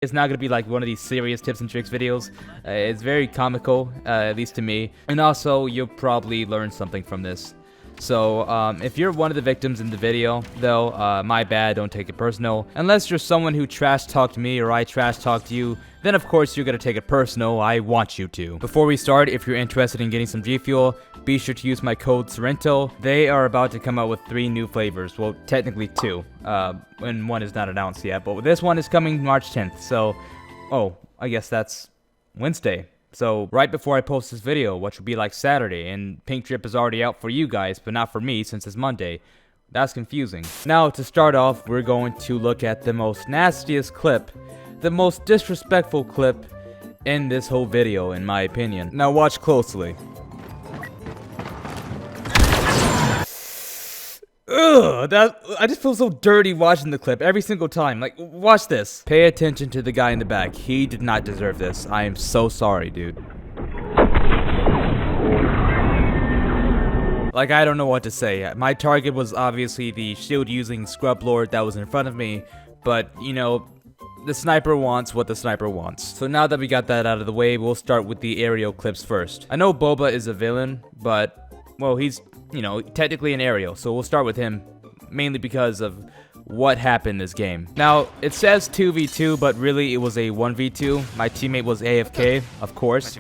It's not going to be like one of these serious tips and tricks videos. It's very comical, at least to me. And also, you'll probably learn something from this. So, if you're one of the victims in the video, though, my bad, don't take it personal. Unless you're someone who trash-talked me or I trash-talked you, then of course you're gonna take it personal, I want you to. Before we start, if you're interested in getting some GFuel, be sure to use my code Sairento. They are about to come out with 3 new flavors, well, technically 2, and one is not announced yet, but this one is coming March 10th, so, oh, I guess that's Wednesday. So, right before I post this video, which will be like Saturday, and Pink Drip is already out for you guys, but not for me since it's Monday. That's confusing. Now, to start off, we're going to look at the most nastiest clip, the most disrespectful clip in this whole video, in my opinion. Now, watch closely. Ugh, I just feel so dirty watching the clip every single time. Like, watch this. Pay attention to the guy in the back. He did not deserve this. I am so sorry, dude. Like, I don't know what to say. My target was obviously the shield-using scrub lord that was in front of me, but, you know, the sniper wants what the sniper wants. So now that we got that out of the way, we'll start with the aerial clips first. I know Boba is a villain, but, well, he's, you know, technically an aerial, so we'll start with him, mainly because of what happened this game. Now, it says 2v2, but really it was a 1v2. My teammate was AFK, of course,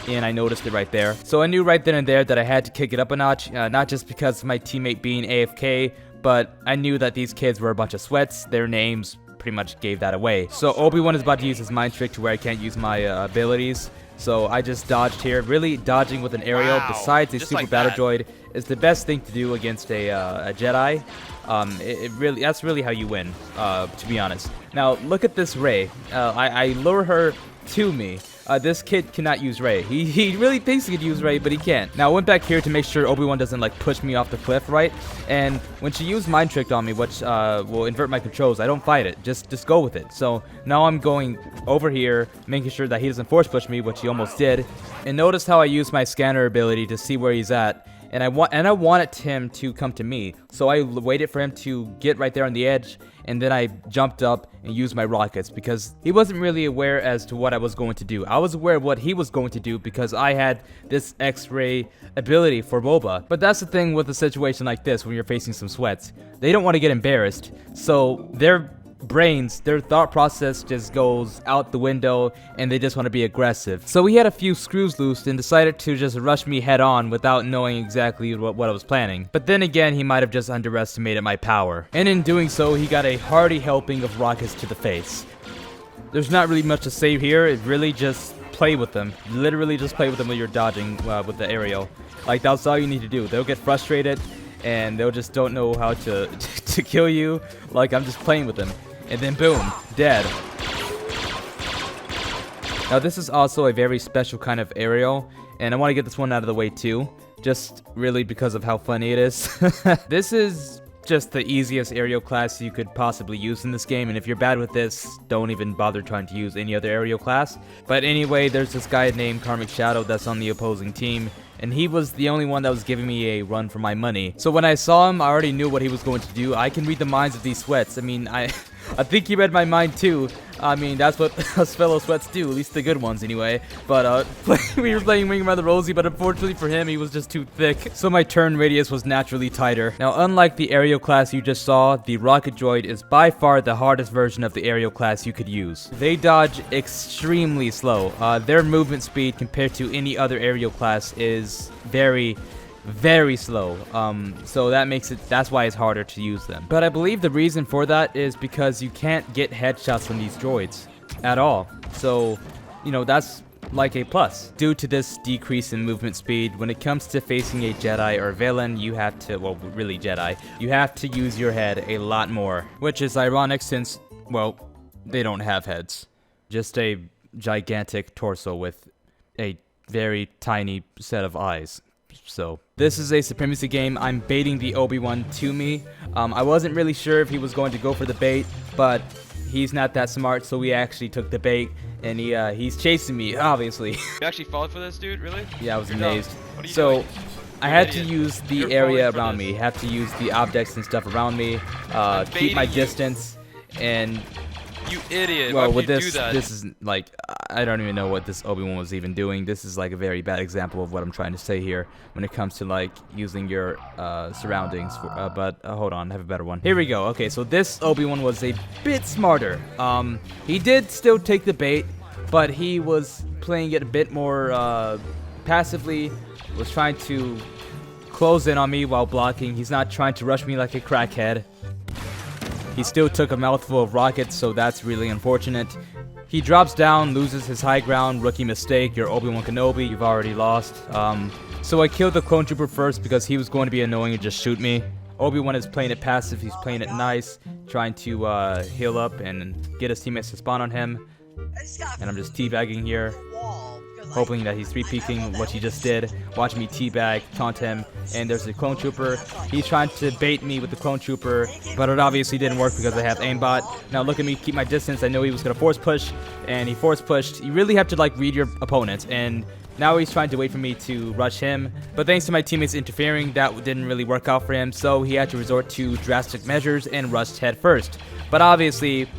and I noticed it right there. So I knew right then and there that I had to kick it up a notch, not just because of my teammate being AFK, but I knew that these kids were a bunch of sweats. Their names pretty much gave that away. So Obi-Wan is about to use his mind trick to where I can't use my abilities. So I just dodged here. Really, dodging with an aerial, besides a super like battle droid, is the best thing to do against a Jedi. That's really how you win, to be honest. Now, look at this Rey. I lure her to me. This kid cannot use Rey. He really thinks he could use Rey, but he can't. Now, I went back here to make sure Obi-Wan doesn't, like, push me off the cliff, right? And when she used Mind Trick on me, which will invert my controls, I don't fight it. Just go with it. So now I'm going over here, making sure that he doesn't force push me, which he almost did. And notice how I use my scanner ability to see where he's at. And I wanted him to come to me, so I waited for him to get right there on the edge, and then I jumped up and used my rockets, because he wasn't really aware as to what I was going to do. I was aware of what he was going to do because I had this X-ray ability for Boba. But that's the thing with a situation like this when you're facing some sweats. They don't want to get embarrassed, so their brains, their thought process just goes out the window, and they just want to be aggressive. So he had a few screws loose and decided to just rush me head on without knowing exactly what I was planning. But then again, he might have just underestimated my power. And in doing so, he got a hearty helping of rockets to the face. There's not really much to say here. It really just play with them. Literally just play with them when you're dodging with the aerial. Like, that's all you need to do. They'll get frustrated, and they'll just don't know how to kill you. Like, I'm just playing with them. And then boom, dead. Now this is also a very special kind of aerial, and I want to get this one out of the way too, just really because of how funny it is. This is just the easiest aerial class you could possibly use in this game, and if you're bad with this, don't even bother trying to use any other aerial class. But anyway, there's this guy named Karmic Shadow that's on the opposing team, and he was the only one that was giving me a run for my money. So when I saw him, I already knew what he was going to do. I can read the minds of these sweats. I mean, I think he read my mind too. I mean, that's what us fellow sweats do, at least the good ones anyway. But we were playing Wing Rather Rosie, but unfortunately for him, he was just too thick. So my turn radius was naturally tighter. Now, unlike the aerial class you just saw, the rocket droid is by far the hardest version of the aerial class you could use. They dodge extremely slow. Their movement speed compared to any other aerial class is very slow, so that's why it's harder to use them. But I believe the reason for that is because you can't get headshots from these droids at all. So, you know, that's like a plus. Due to this decrease in movement speed, when it comes to facing a Jedi or villain, you have to, well, really Jedi, you have to use your head a lot more, which is ironic since, well, they don't have heads. Just a gigantic torso with a very tiny set of eyes. So this is a supremacy game. I'm baiting the Obi-Wan to me. I wasn't really sure if he was going to go for the bait, but he's not that smart, so we actually took the bait, and he's chasing me, obviously. You actually fought for this, dude? Really? Yeah, I was amazed. So I had to use the area around me, have to use the objects and stuff around me, keep my distance, and You idiot. Well, Why with would you this, do that? this is like, I don't even know what this Obi-Wan was even doing. This is like a very bad example of what I'm trying to say here when it comes to like using your surroundings. But hold on, I have a better one. Here we go. Okay, so this Obi-Wan was a bit smarter. He did still take the bait, but he was playing it a bit more passively. Was trying to close in on me while blocking. He's not trying to rush me like a crackhead. He still took a mouthful of rockets, so that's really unfortunate. He drops down, loses his high ground, rookie mistake. You're Obi-Wan Kenobi, you've already lost. So I killed the clone trooper first because he was going to be annoying and just shoot me. Obi-Wan is playing it passive, he's playing it nice, trying to heal up and get his teammates to spawn on him. And I'm just teabagging here, hoping that he's 3-peeking what he just did. Watch me teabag, taunt him, and there's the clone trooper. He's trying to bait me with the clone trooper, but it obviously didn't work because I have aimbot. Now look at me, keep my distance. I know he was gonna force push, and he force pushed. You really have to like read your opponent, and now he's trying to wait for me to rush him. But thanks to my teammates interfering, that didn't really work out for him, so he had to resort to drastic measures and rushed head first. But obviously,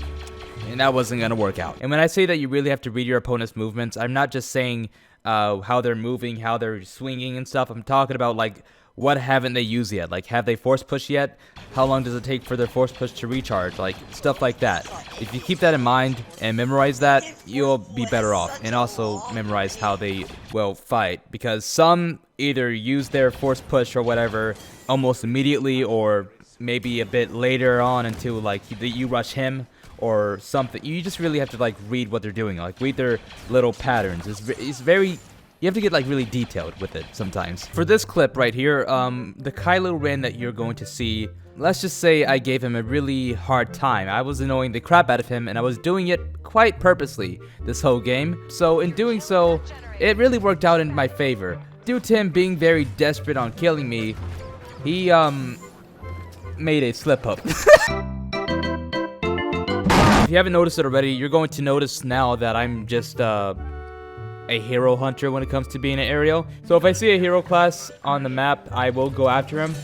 and that wasn't going to work out. And when I say that you really have to read your opponent's movements, I'm not just saying how they're moving, how they're swinging and stuff. I'm talking about, like, what haven't they used yet? Like, have they force pushed yet? How long does it take for their force push to recharge? Like, stuff like that. If you keep that in mind and memorize that, you'll be better off. And also memorize how they will fight. Because some either use their force push or whatever almost immediately, or maybe a bit later on until, like, you rush him or something. You just really have to like read what they're doing, like read their little patterns. It's very, you have to get like really detailed with it sometimes. For this clip right here, the Kylo Ren that you're going to see, let's just say I gave him a really hard time. I was annoying the crap out of him, and I was doing it quite purposely this whole game. So in doing so, it really worked out in my favor. Due to him being very desperate on killing me, he made a slip up. If you haven't noticed it already, you're going to notice now that I'm just a hero hunter when it comes to being an aerial. So if I see a hero class on the map, I will go after him.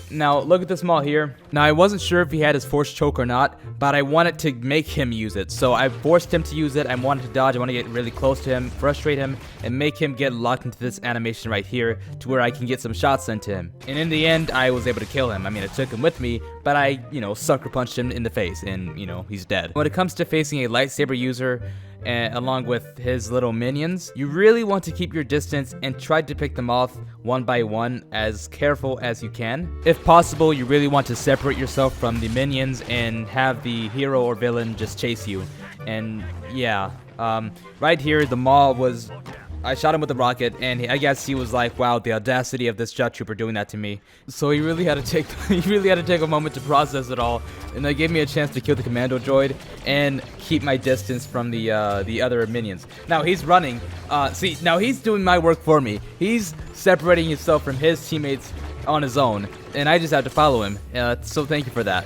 Now, look at this mall here. Now, I wasn't sure if he had his force choke or not, but I wanted to make him use it. So I forced him to use it. I wanted to dodge. I want to get really close to him, frustrate him, and make him get locked into this animation right here to where I can get some shots into him. And in the end, I was able to kill him. I mean, I took him with me, but I, sucker punched him in the face, and, he's dead. When it comes to facing a lightsaber user, along with his little minions, you really want to keep your distance and try to pick them off one by one, as careful as you can. If possible, you really want to separate yourself from the minions and have the hero or villain just chase you. And yeah, right here, the Maul was, I shot him with a rocket, and I guess he was like, wow, the audacity of this jet trooper doing that to me. So he really had to take a moment to process it all, and that gave me a chance to kill the commando droid and keep my distance from the other minions. Now he's running. See, now he's doing my work for me. He's separating himself from his teammates on his own, and I just have to follow him. So thank you for that.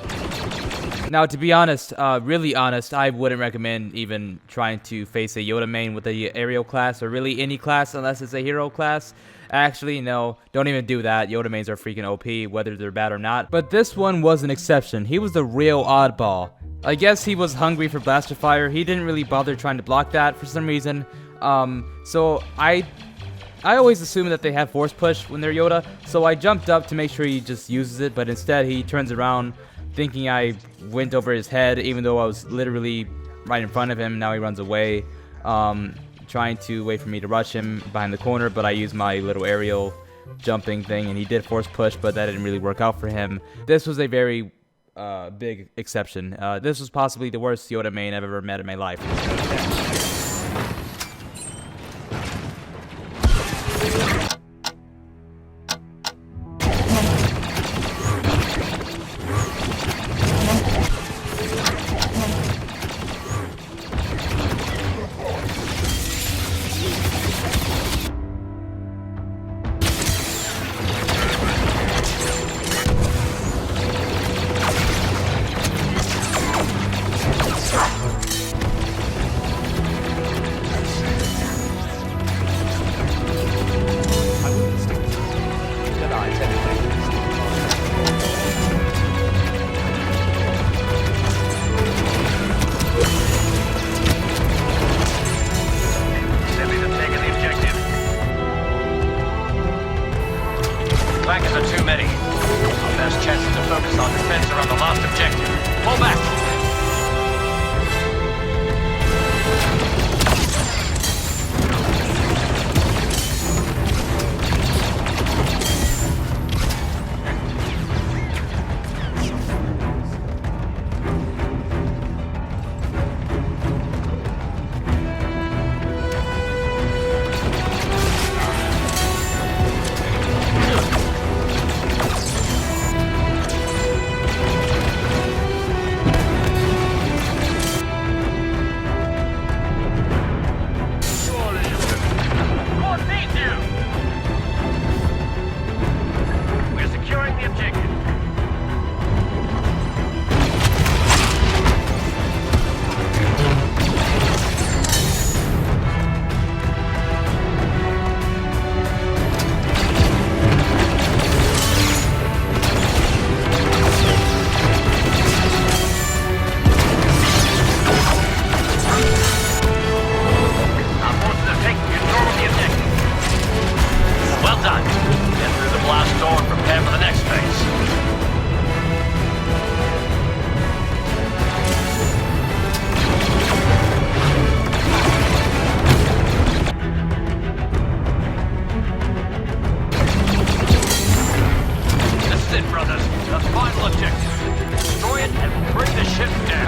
Now, to be honest, really honest, I wouldn't recommend even trying to face a Yoda main with a aerial class, or really any class unless it's a hero class. Actually, no, don't even do that. Yoda mains are freaking OP, whether they're bad or not. But this one was an exception. He was the real oddball. I guess he was hungry for blaster fire. He didn't really bother trying to block that for some reason. So I always assume that they have force push when they're Yoda, so I jumped up to make sure he just uses it, but instead he turns around thinking I went over his head, even though I was literally right in front of him. Now he runs away, trying to wait for me to rush him behind the corner, but I used my little aerial jumping thing, and he did force push, but that didn't really work out for him. This was a very big exception. This was possibly the worst Yoda main I've ever met in my life.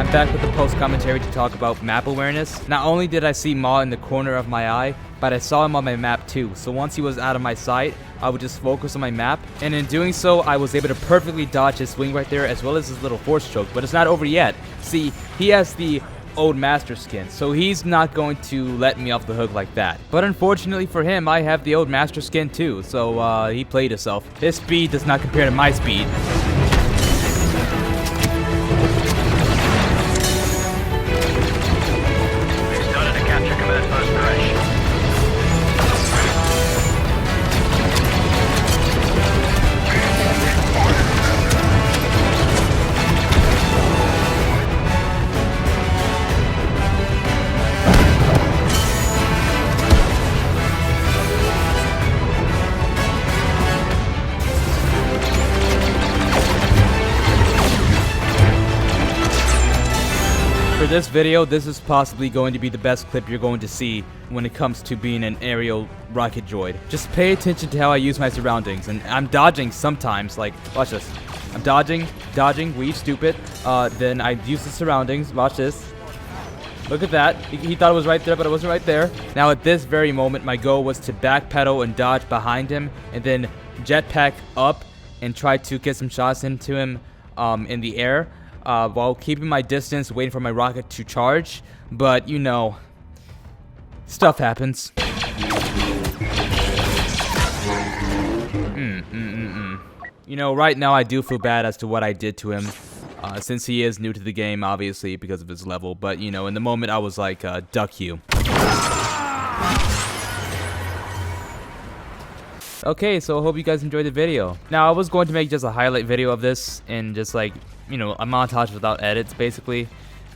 I'm back with the post commentary to talk about map awareness. Not only did I see Maw in the corner of my eye, but I saw him on my map too. So once he was out of my sight, I would just focus on my map, and in doing so, I was able to perfectly dodge his swing right there, as well as his little force choke. But it's not over yet. See, he has the old master skin, so he's not going to let me off the hook like that. But unfortunately for him, I have the old master skin too, so he played himself. His speed does not compare to my speed. For this video, this is possibly going to be the best clip you're going to see when it comes to being an aerial rocket droid. Just pay attention to how I use my surroundings, and I'm dodging sometimes, like, watch this. I'm dodging, weave, stupid, then I use the surroundings, watch this. Look at that, he thought it was right there, but it wasn't right there. Now at this very moment, my goal was to backpedal and dodge behind him, and then jetpack up and try to get some shots into him in the air. While keeping my distance, waiting for my rocket to charge, but you know, stuff happens. You know, right now I do feel bad as to what I did to him, since he is new to the game, obviously, because of his level, but you know, in the moment I was like, duck you. Okay, so I hope you guys enjoyed the video. Now, I was going to make just a highlight video of this and just like, you know, a montage without edits, basically.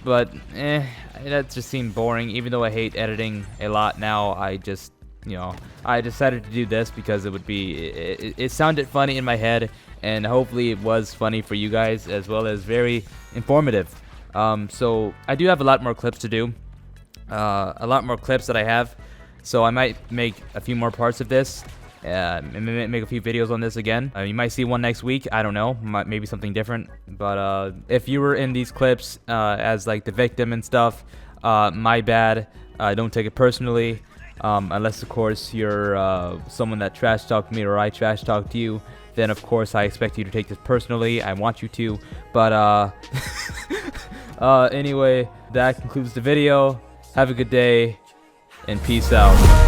But, that just seemed boring. Even though I hate editing a lot now, I just, you know, I decided to do this because it would be, it sounded funny in my head, and hopefully it was funny for you guys, as well as very informative. So, I do have a lot more clips to do. A lot more clips that I have. So, I might make a few more parts of this. Make a few videos on this again. You might see one next week. I don't know. Maybe something different. But if you were in these clips as like the victim and stuff, my bad. Don't take it personally. Unless, of course, you're someone that trash talked me or I trash talked you. Then, of course, I expect you to take this personally. I want you to. But anyway, that concludes the video. Have a good day, and peace out.